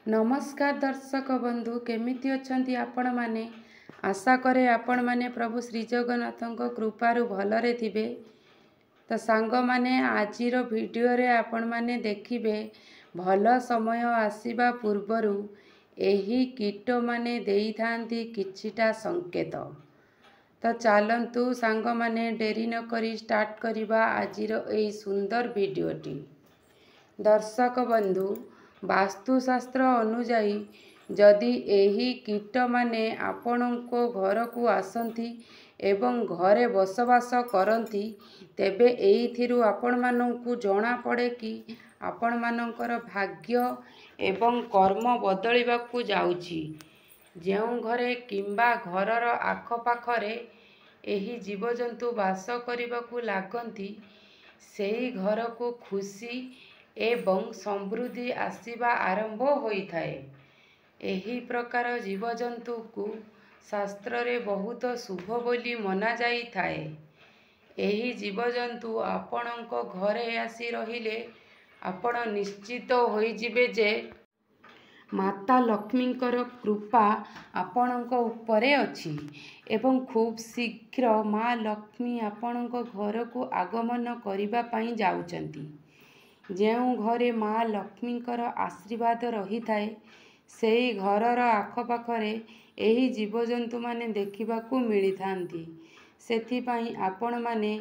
नमस्कार दर्शक बंधु केमिति अछंती आपण माने आशा करे आपण माने प्रभु श्री जगन्नाथଙ୍କ कृपारु भलरे थिबे। तो सांग माने आजिर वीडियो रे आपण माने देखिबे भल समय आसीबा पूर्वरु एही कीट माने देई थांती किछिटा संकेत। तो चलंतु सांग माने डेरी न करी स्टार्ट करिबा आजिर एई सुंदर वीडियोटी। दर्शक बंधु वास्तुशास्त्र अनुजाई जदि एही कीट माने आपणको घर को आसंती एवं घरे बसवास करती तेबे एइथिरु आपण मानंकु जणा पड़े कि आपण मानंकर भाग्य एवं कर्म बदलिबाकु जाउची। जेउ घरे किंबा घरर आखपाखरे एही जीवजंतु वास करिबाकु लागंती सेही घर को खुशी एवं समृद्धि आसीबा आरंभ होइथाए। एही प्रकार जीवजंतु को शास्त्र रे बहुत शुभ बोली मना जाई थाए। एही जीवजंतु आपणको घरे आसी रहिले आपण निश्चित होई जिबे जे माता लक्ष्मींकर कृपा आपणको उपरे अछि एवं खूब शीघ्र माँ लक्ष्मी आपणको घर को आगमन करिबा पई जाउचंती। जेउ घरे माँ लक्ष्मींकर आशीर्वाद रही थाए सेही घरर आखपाखरे एही जीवजंतु माने देखिबाकू मिली थांती। सेथि पई आपण माने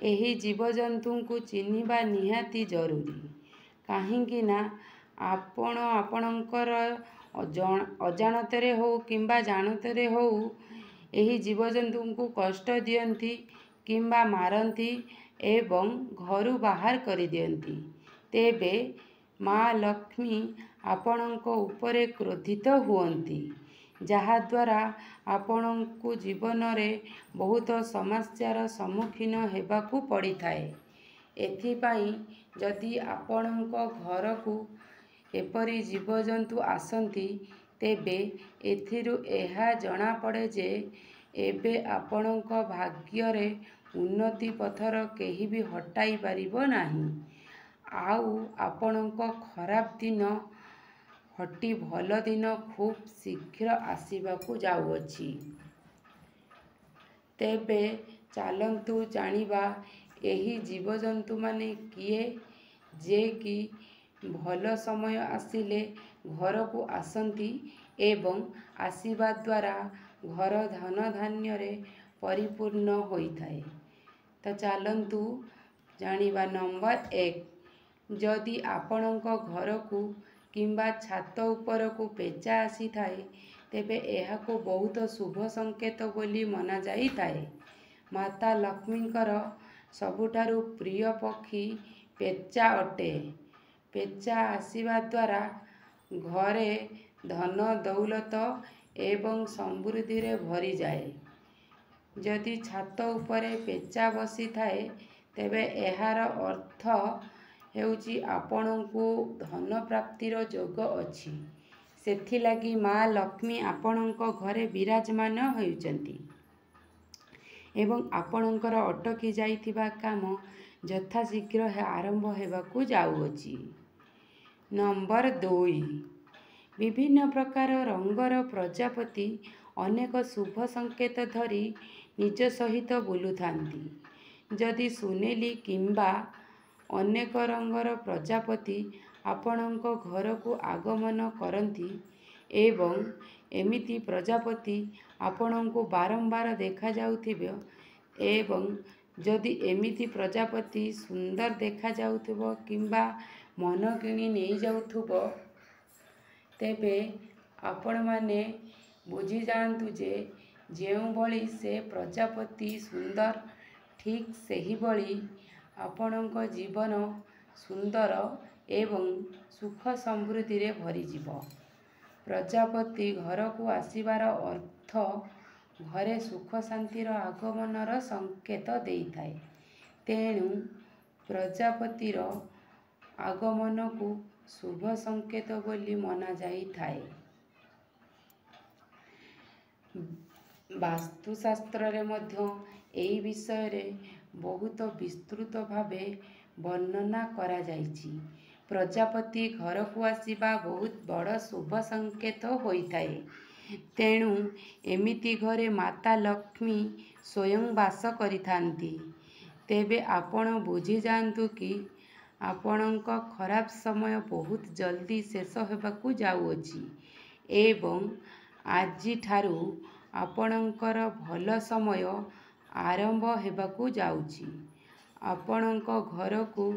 एही जीवजंतु को चिन्हिबा निहाती जरूरी। काहेकि ना आपण आपणकर अजाणतरे हो किंबा जानतरे हो एही जीवजंतु को कष्ट दियंती किंबा मारंती एवं घरु बाहर करि दियंती तेबे माँ लक्ष्मी आपणको उपरे क्रोधित हुअंती जहा द्वारा आपणको जीवन रे बहुत समस्यार सम्मुखीन हेबाकू पड़ी थाए। एथि पई जदि आपणको घर को एपरी जीवजंतु आसंती तेबे एथिरु एहा जणा पड़े जे एबे आपणको भाग्य रे उन्नति पथर केही भी हटाई पारिबो नाही। आउ आपणको खराब दिन हटी भल दिन खूब शीघ्र आसीबाकू जाउअछि। तेबे चलंतु जानिबा एही जीवजंतु माने किए जे कि भल समय आसिले घर को आसंती एवं आसीबा द्वारा घर धन धान्य रे परिपूर्ण होइथाए। तो चलंतु जानिबा नंबर 1 जदि आपणको घर को किंबा छात ऊपर को पेचा आसी थाए तेबे एहा को बहुत शुभ संकेत बोली मना जाई थाए। माता लक्ष्मींकर सबुठारु प्रिय पक्षी पेचा अटे। पेचा आसीबा द्वारा घरे धन दौलत एवं समृद्धि रे भरी जाए। जदि छात उपरे पेचा बसी थाए तेबे एहार अर्थ हेउची आपणको धन प्राप्तिर योग अछि। सेथि लागि माँ लक्ष्मी आपणको घरे विराजमान होइचंती एवं आपणकर अटकी जाइथिबा काम यथाशीघ्र आरंभ हेबाकू जाउअछि। नंबर 2 विभिन्न प्रकार रंगर प्रजापति अनेक शुभ संकेत धरी निज सहित बुलुथांती। जदि सुनेली किंबा अनेक रंगर प्रजापति आपणको घर को आगमन करती एवं एमिति प्रजापति आपणको बारंबार देखा जाउथिबे एवं जदि एमिति प्रजापति सुंदर देखा जाउथिबो किंबा मन किणी नहीं जाउथुबो तेबे आपण माने बुझी जांतु जे जेउ भली से प्रजापति सुंदर ठीक सेही भली आपणको जीवन सुंदर एवं सुख समृद्धि रे भरी जीव। प्रजापति घर को आसीबार अर्थ घरे सुख शांतिर आगमनर संकेत देइथाए। तेणु प्रजापतिर आगमन को शुभ संकेत बोली मना जाई थाए। वास्तुशास्त्र रे मध्य एई विषय रे बहुत विस्तृत भावे वर्णना करा जाइछि। ପ୍ରଜାପତି ଘରକୁ ଆସିବା ବହୁତ ବଡ଼ ଶୁଭ ସଂକେତ ହୋଇଥାଏ। ତେଣୁ ଏମିତି ଘରେ ମାତା ଲକ୍ଷ୍ମୀ ସ୍ୱୟଂ ବାସ କରିଥାନ୍ତି। ତେବେ ଆପଣ ବୁଝିଯାଆନ୍ତୁ କି ଆପଣଙ୍କ ଖରାପ ସମୟ ବହୁତ ଜଲ୍ଦି ଶେଷ ହେବାକୁ ଯାଉଅଛି ଏବଂ ଆଜିଠାରୁ ଆପଣଙ୍କର ଭଲ ସମୟ ଆରମ୍ଭ ହେବାକୁ ଯାଉଛି। ଆପଣଙ୍କ ଘରକୁ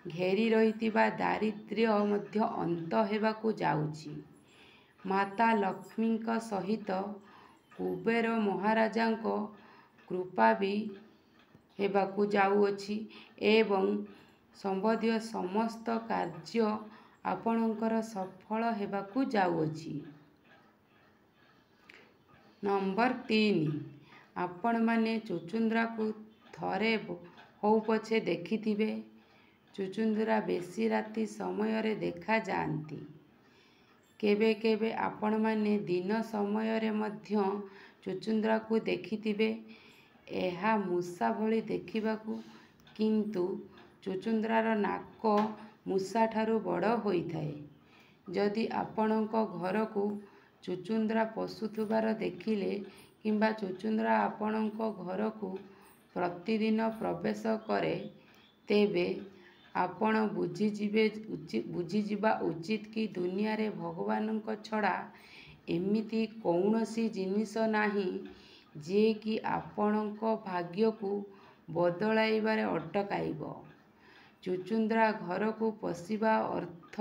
ଘେରି ରହିଥିବା ଦାରିଦ୍ର୍ୟ ମଧ୍ୟ ଅନ୍ତ ହେବାକୁ ଯାଉଛି। ମାତା ଲକ୍ଷ୍ମୀଙ୍କ ସହିତ କୁବେର ମହାରାଜାଙ୍କ କୃପା ବି ହେବାକୁ ଯାଉଅଛି ଏବଂ ସମ୍ବନ୍ଧୀୟ ସମସ୍ତ କାର୍ଯ୍ୟ ଆପଣଙ୍କର ସଫଳ ହେବାକୁ ଯାଉଅଛି। ନମ୍ବର 3, ଆପଣମାନେ ଚୁଚୁନ୍ଦ୍ରାକୁ ଥରେ ହଉ ପଛେ ଦେଖିଥିବେ। ଚୁଚୁନ୍ଦ୍ରା ବେଶୀ ରାତି ସମୟରେ ଦେଖାଯାଆନ୍ତି। କେବେ କେବେ ଆପଣମାନେ ଦିନ ସମୟରେ ମଧ୍ୟ ଚୁଚୁନ୍ଦ୍ରାକୁ ଦେଖିଥିବେ। ଏହା ମୂଷା ଭଳି ଦେଖିବାକୁ, କିନ୍ତୁ ଚୁଚୁନ୍ଦ୍ରାର ନାକ ମୂଷାଠାରୁ ବଡ଼ ହୋଇଥାଏ। ଯଦି ଆପଣଙ୍କ ଘରକୁ ଚୁଚୁନ୍ଦ୍ରା ପଶୁଥିବାର ଦେଖିଲେ କିମ୍ବା ଚୁଚୁନ୍ଦ୍ରା ଆପଣଙ୍କ ଘରକୁ ପ୍ରତିଦିନ ପ୍ରବେଶ କରେ, ତେବେ ଆପଣ ବୁଝିଯିବା ଉଚିତ କି ଦୁନିଆରେ ଭଗବାନଙ୍କ ଛଡ଼ା ଏମିତି କୌଣସି ଜିନିଷ ନାହିଁ ଯିଏକି ଆପଣଙ୍କ ଭାଗ୍ୟକୁ ବଦଳାଇବାରେ ଅଟକାଇବ। ଚୁଚୁନ୍ଦ୍ରା ଘରକୁ ପଶିବା ଅର୍ଥ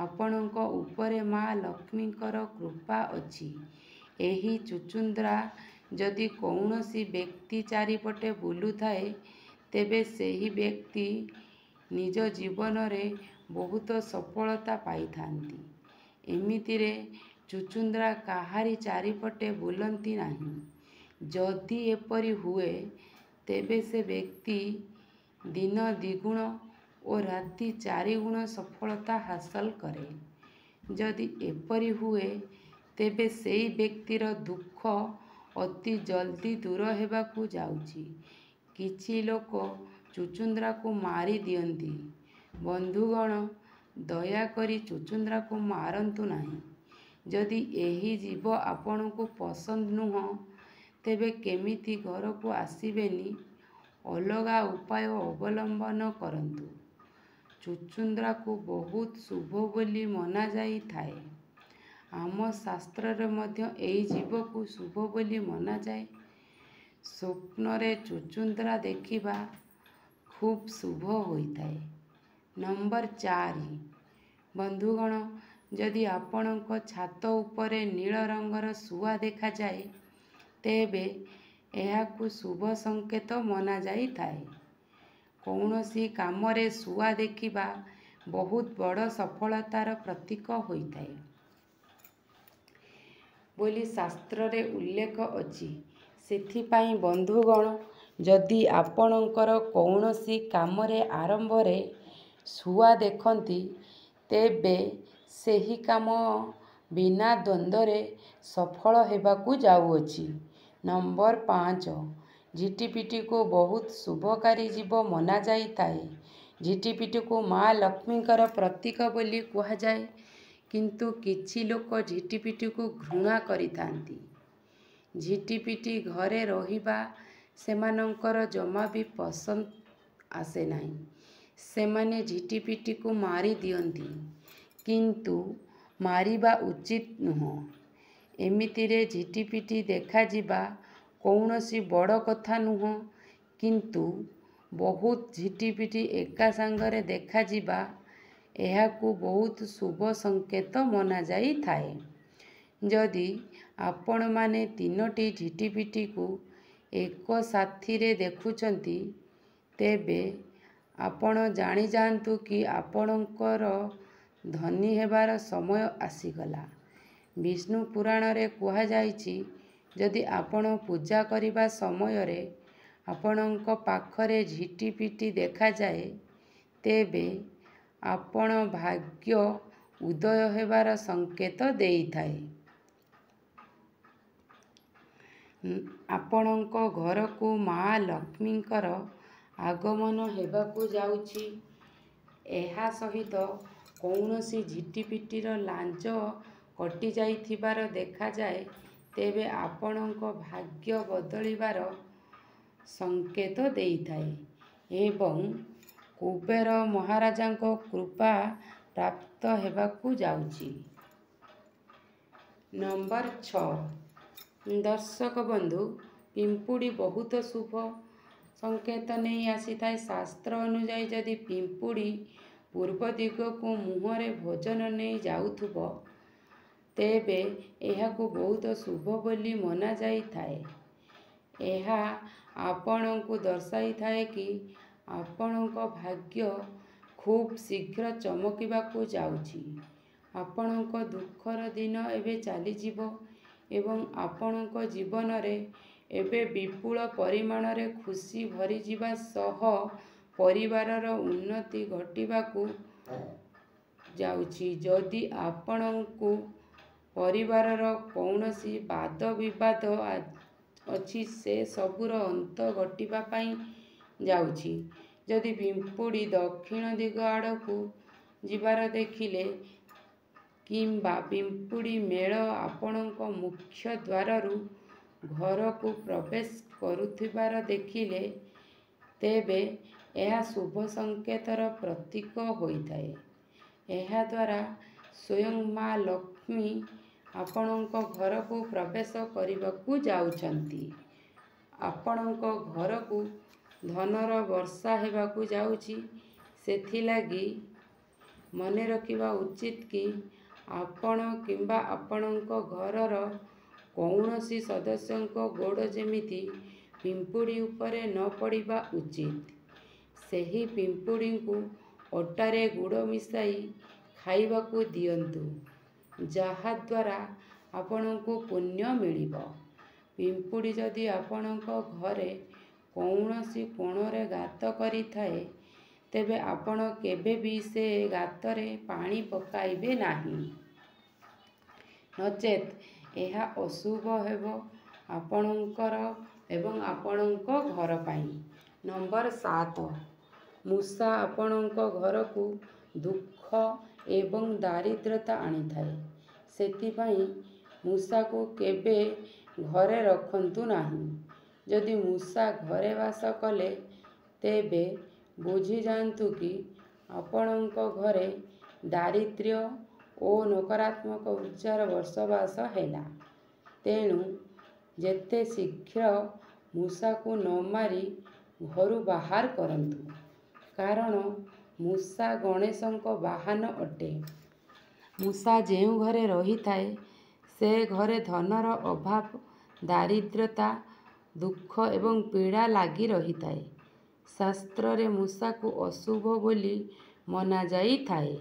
ଆପଣଙ୍କ ଉପରେ ମା ଲକ୍ଷ୍ମୀଙ୍କର କୃପା ଅଛି। ଏହି ଚୁଚୁନ୍ଦ୍ରା ଯଦି କୌଣସି ବ୍ୟକ୍ତି ଚାରିପଟେ ବୁଲୁଥାଏ, ତେବେ ସେହି ବ୍ୟକ୍ତି ନିଜ ଜୀବନରେ ବହୁତ ସଫଳତା ପାଇଥାନ୍ତି। ଏମିତିରେ ଚୁଚୁନ୍ଦ୍ରା କାହାରି ଚାରିପଟେ ବୁଲନ୍ତି ନାହିଁ। ଯଦି ଏପରି ହୁଏ, ତେବେ ସେ ବ୍ୟକ୍ତି ଦିନ ଦ୍ୱିଗୁଣ ଓ ରାତି 4 ଗୁଣ ସଫଳତା ହାସଲ କରେ। ଯଦି ଏପରି ହୁଏ, ତେବେ ସେହି ବ୍ୟକ୍ତିର ଦୁଃଖ ଅତି ଜଲ୍ଦି ଦୂର ହେବାକୁ ଯାଉଛି। କିଛି ଲୋକ ଚୁଚୁନ୍ଦ୍ରାକୁ ମାରି ଦିଅନ୍ତି। ବନ୍ଧୁଗଣ, ଦୟାକରି ଚୁଚୁନ୍ଦ୍ରାକୁ ମାରନ୍ତୁ ନାହିଁ। ଯଦି ଏହି ଜୀବ ଆପଣଙ୍କୁ ପସନ୍ଦ ନୁହଁ, ତେବେ କେମିତି ଘରକୁ ଆସିବେନି, ଅଲଗା ଉପାୟ ଅବଲମ୍ବନ କରନ୍ତୁ। ଚୁଚୁନ୍ଦ୍ରାକୁ ବହୁତ ଶୁଭ ବୋଲି ମନାଯାଇଥାଏ। ଆମ ଶାସ୍ତ୍ରରେ ମଧ୍ୟ ଏହି ଜୀବକୁ ଶୁଭ ବୋଲି ମନାଯାଏ। ସ୍ୱପ୍ନରେ ଚୁଚୁନ୍ଦ୍ରା ଦେଖିବା ଖୁବ୍ ଶୁଭ ହୋଇଥାଏ। ନମ୍ବର 4, ବନ୍ଧୁଗଣ, ଯଦି ଆପଣଙ୍କ ଛାତ ଉପରେ ନୀଳ ରଙ୍ଗର ଶୁଆ ଦେଖାଯାଏ, ତେବେ ଏହାକୁ ଶୁଭ ସଂକେତ ମନାଯାଇଥାଏ। କୌଣସି କାମରେ ଶୁଆ ଦେଖିବା ବହୁତ ବଡ଼ ସଫଳତାର ପ୍ରତୀକ ହୋଇଥାଏ ବୋଲି ଶାସ୍ତ୍ରରେ ଉଲ୍ଲେଖ ଅଛି। ସେଥିପାଇଁ ବନ୍ଧୁଗଣ, ଯଦି ଆପଣଙ୍କର କୌଣସି କାମରେ ଆରମ୍ଭରେ ଶୁଆ ଦେଖନ୍ତି, ତେବେ ସେହି କାମ ବିନା ଦ୍ୱନ୍ଦ୍ୱରେ ସଫଳ ହେବାକୁ ଯାଉଅଛି। ନମ୍ବର 5, ଝିଟିପିଟିକୁ ବହୁତ ଶୁଭକାରୀ ଜୀବ ମନାଯାଇଥାଏ। ଝିଟିପିଟିକୁ ମା ଲକ୍ଷ୍ମୀଙ୍କର ପ୍ରତୀକ ବୋଲି କୁହାଯାଏ, କିନ୍ତୁ କିଛି ଲୋକ ଝିଟିପିଟିକୁ ଘୃଣା କରିଥାନ୍ତି। ଝିଟିପିଟି ଘରେ ରହିବା ସେମାନଙ୍କର ଜମା ବି ପସନ୍ଦ ଆସେ ନାହିଁ। ସେମାନେ ଝିଟିପିଟିକୁ ମାରି ଦିଅନ୍ତି, କିନ୍ତୁ ମାରିବା ଉଚିତ ନୁହେଁ। ଏମିତିରେ ଝିଟିପିଟି ଦେଖାଯିବା କୌଣସି ବଡ଼ କଥା ନୁହେଁ, କିନ୍ତୁ ବହୁତ ଝିଟିପିଟି ଏକା ସାଙ୍ଗରେ ଦେଖାଯିବା, ଏହାକୁ ବହୁତ ଶୁଭ ସଂକେତ ମନାଯାଇଥାଏ। ଯଦି ଆପଣମାନେ 3ଟି ଝିଟିପିଟିକୁ ଏକ ସାଥିରେ ଦେଖୁଛନ୍ତି, ତେବେ ଆପଣ ଜାଣିଯାଆନ୍ତୁ କି ଆପଣଙ୍କର ଧନୀ ହେବାର ସମୟ ଆସିଗଲା। ବିଷ୍ଣୁ ପୁରାଣରେ କୁହାଯାଇଛି, ଯଦି ଆପଣ ପୂଜା କରିବା ସମୟରେ ଆପଣଙ୍କ ପାଖରେ ଝିଟିପିଟି ଦେଖାଯାଏ, ତେବେ ଆପଣ ଭାଗ୍ୟ ଉଦୟ ହେବାର ସଂକେତ ଦେଇଥାଏ। ଆପଣଙ୍କ ଘରକୁ ମା ଲକ୍ଷ୍ମୀଙ୍କର ଆଗମନ ହେବାକୁ ଯାଉଛି। ଏହା ସହିତ କୌଣସି ଝିଟିପିଟିର ଲାଞ୍ଜ କଟିଯାଇଥିବାର ଦେଖାଯାଏ, ତେବେ ଆପଣଙ୍କ ଭାଗ୍ୟ ବଦଳିବାର ସଂକେତ ଦେଇଥାଏ ଏବଂ କୁବେର ମହାରାଜାଙ୍କ କୃପା ପ୍ରାପ୍ତ ହେବାକୁ ଯାଉଛି। ନମ୍ବର 6। ଦର୍ଶକ ବନ୍ଧୁ, ପିମ୍ପୁଡ଼ି ବହୁତ ଶୁଭ ସଂକେତ ନେଇ ଆସିଥାଏ। ଶାସ୍ତ୍ର ଅନୁଯାୟୀ ଯଦି ପିମ୍ପୁଡ଼ି ପୂର୍ବ ଦିଗକୁ ମୁହଁରେ ଭୋଜନ ନେଇ ଯାଉଥିବ, ତେବେ ଏହାକୁ ବହୁତ ଶୁଭ ବୋଲି ମନାଯାଇଥାଏ। ଏହା ଆପଣଙ୍କୁ ଦର୍ଶାଇଥାଏ କି ଆପଣଙ୍କ ଭାଗ୍ୟ ଖୁବ୍ ଶୀଘ୍ର ଚମକିବାକୁ ଯାଉଛି। ଆପଣଙ୍କ ଦୁଃଖର ଦିନ ଏବେ ଚାଲିଯିବ ଏବଂ ଆପଣଙ୍କ ଜୀବନରେ ଏବେ ବିପୁଳ ପରିମାଣରେ ଖୁସି ଭରିଯିବା ସହ ପରିବାରର ଉନ୍ନତି ଘଟିବାକୁ ଯାଉଛି। ଯଦି ଆପଣଙ୍କୁ ପରିବାରର କୌଣସି ବାଦ ବିବାଦ ଅଛି, ସେ ସବୁର ଅନ୍ତ ଘଟିବା ପାଇଁ ଯାଉଛି। ଯଦି ପିମ୍ପୁଡ଼ି ଦକ୍ଷିଣ ଦିଗ ଆଡ଼କୁ ଯିବାର ଦେଖିଲେ କିମ୍ବା ପିମ୍ପୁଡ଼ି ମେଳ ଆପଣଙ୍କ ମୁଖ୍ୟ ଦ୍ୱାରରୁ ଘରକୁ ପ୍ରବେଶ କରୁଥିବାର ଦେଖିଲେ, ତେବେ ଏହା ଶୁଭ ସଂକେତର ପ୍ରତୀକ ହୋଇଥାଏ। ଏହାଦ୍ୱାରା ସ୍ୱୟଂ ମା ଲକ୍ଷ୍ମୀ ଆପଣଙ୍କ ଘରକୁ ପ୍ରବେଶ କରିବାକୁ ଯାଉଛନ୍ତି। ଆପଣଙ୍କ ଘରକୁ ଧନର ବର୍ଷା ହେବାକୁ ଯାଉଛି। ସେଥିଲାଗି ମନେ ରଖିବା ଉଚିତ କି ଆପଣ କିମ୍ବା ଆପଣଙ୍କ ଘରର କୌଣସି ସଦସ୍ୟଙ୍କ ଗୋଡ଼ ଯେମିତି ପିମ୍ପୁଡ଼ି ଉପରେ ନ ପଡ଼ିବା ଉଚିତ। ସେହି ପିମ୍ପୁଡ଼ିଙ୍କୁ ଅଟାରେ ଗୁଡ଼ ମିଶାଇ ଖାଇବାକୁ ଦିଅନ୍ତୁ, ଯାହାଦ୍ୱାରା ଆପଣଙ୍କୁ ପୁଣ୍ୟ ମିଳିବ। ପିମ୍ପୁଡ଼ି ଯଦି ଆପଣଙ୍କ ଘରେ କୌଣସି କୋଣରେ ଗାତ କରିଥାଏ, ତେବେ ଆପଣ କେବେ ବି ସେ ଗାତରେ ପାଣି ପକାଇବେ ନାହିଁ, ନଚେତ୍ ଏହା ଅଶୁଭ ହେବ ଆପଣଙ୍କର ଏବଂ ଆପଣଙ୍କ ଘର ପାଇଁ। ନମ୍ବର 7। ମୂଷା ଆପଣଙ୍କ ଘରକୁ ଦୁଃଖ ଏବଂ ଦାରିଦ୍ର୍ୟତା ଆଣିଥାଏ। ସେଥିପାଇଁ ମୂଷାକୁ କେବେ ଘରେ ରଖନ୍ତୁ ନାହିଁ। ଯଦି ମୂଷା ଘରେ ବାସ କଲେ, ତେବେ ବୁଝିଯାଆନ୍ତୁ କି ଆପଣଙ୍କ ଘରେ ଦାରିଦ୍ର୍ୟ ଓ ନକାରାତ୍ମକ ଉର୍ଜାର ବସବାସ ହେଲା। ତେଣୁ ଯେତେ ଶୀଘ୍ର ମୂଷାକୁ ନ ମାରି ଘରୁ ବାହାର କରନ୍ତୁ, କାରଣ ମୂଷା ଗଣେଶଙ୍କ ବାହନ ଅଟେ। ମୂଷା ଯେଉଁ ଘରେ ରହିଥାଏ, ସେ ଘରେ ଧନର ଅଭାବ, ଦାରିଦ୍ର୍ୟତା, ଦୁଃଖ ଏବଂ ପୀଡ଼ା ଲାଗି ରହିଥାଏ। ଶାସ୍ତ୍ରରେ ମୂଷାକୁ ଅଶୁଭ ବୋଲି ମନାଯାଇଥାଏ।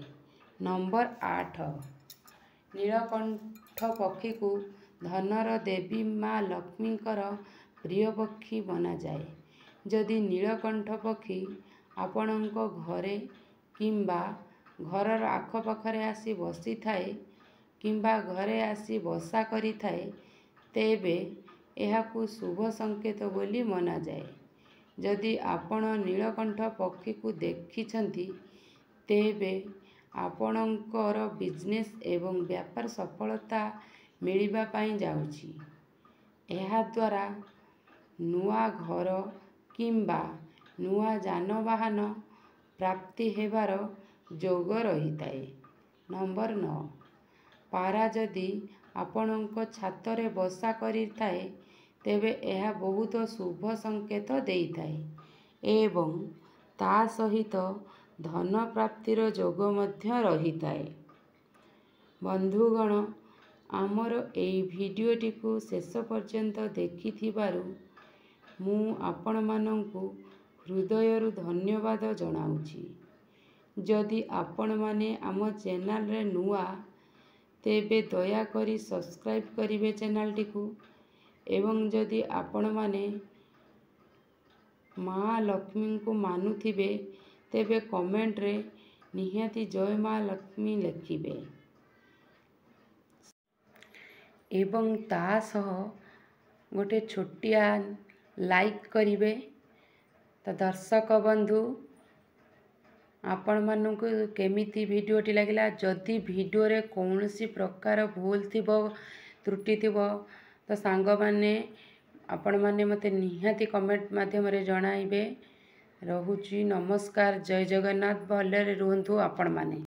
ନମ୍ବର 8। ନୀଳକଣ୍ଠ ପକ୍ଷୀକୁ ଧନର ଦେବୀ ମା ଲକ୍ଷ୍ମୀଙ୍କର ପ୍ରିୟ ପକ୍ଷୀ ମନାଯାଏ। ଯଦି ନୀଳକଣ୍ଠ ପକ୍ଷୀ ଆପଣଙ୍କ ଘରେ କିମ୍ବା ଘରର ଆଖପାଖରେ ଆସି ବସିଥାଏ କିମ୍ବା ଘରେ ଆସି ବସା କରିଥାଏ, ତେବେ ଏହାକୁ ଶୁଭ ସଂକେତ ବୋଲି ମନାଯାଏ। ଯଦି ଆପଣ ନୀଳକଣ୍ଠ ପକ୍ଷୀକୁ ଦେଖିଛନ୍ତି, ତେବେ ଆପଣଙ୍କର ବିଜନେସ୍ ଏବଂ ବ୍ୟାପାର ସଫଳତା ମିଳିବା ପାଇଁ ଯାଉଛି। ଏହାଦ୍ୱାରା ନୂଆ ଘର କିମ୍ବା ନୂଆ ଯାନବାହନ ପ୍ରାପ୍ତି ହେବାର ଯୋଗ ରହିଥାଏ। ନମ୍ବର 9। ପାରା ଯଦି ଆପଣଙ୍କ ଛାତରେ ବସା କରିଥାଏ, ତେବେ ଏହା ବହୁତ ଶୁଭ ସଂକେତ ଦେଇଥାଏ ଏବଂ ତା ସହିତ ଧନ ପ୍ରାପ୍ତିର ଯୋଗ ମଧ୍ୟ ରହିଥାଏ। ବନ୍ଧୁଗଣ, ଆମର ଏହି ଭିଡ଼ିଓଟିକୁ ଶେଷ ପର୍ଯ୍ୟନ୍ତ ଦେଖିଥିବାରୁ ମୁଁ ଆପଣମାନଙ୍କୁ ହୃଦୟରୁ ଧନ୍ୟବାଦ ଜଣାଉଛି। ଯଦି ଆପଣମାନେ ଆମ ଚ୍ୟାନେଲରେ ନୂଆ, ତେବେ ଦୟାକରି ସବସ୍କ୍ରାଇବ୍ କରିବେ ଚ୍ୟାନେଲଟିକୁ ଏବଂ ଯଦି ଆପଣମାନେ ମା ଲକ୍ଷ୍ମୀଙ୍କୁ ମାନୁଥିବେ, ତେବେ କମେଣ୍ଟରେ ନିହାତି ଜୟ ମା ଲକ୍ଷ୍ମୀ ଲେଖିବେ ଏବଂ ତା ସହ ଗୋଟେ ଛୋଟିଆ ଲାଇକ୍ କରିବେ। ତ ଦର୍ଶକ ବନ୍ଧୁ, ଆପଣମାନଙ୍କୁ କେମିତି ଭିଡ଼ିଓଟି ଲାଗିଲା। ଯଦି ଭିଡ଼ିଓରେ କୌଣସି ପ୍ରକାର ଭୁଲ ଥିବ, ତ୍ରୁଟି ଥିବ, ତ ସାଙ୍ଗମାନେ ଆପଣମାନେ ମୋତେ ନିହାତି କମେଣ୍ଟ ମାଧ୍ୟମରେ ଜଣାଇବେ। ରହୁଛି, ନମସ୍କାର, ଜୟ ଜଗନ୍ନାଥ। ଭଲରେ ରୁହନ୍ତୁ ଆପଣମାନେ।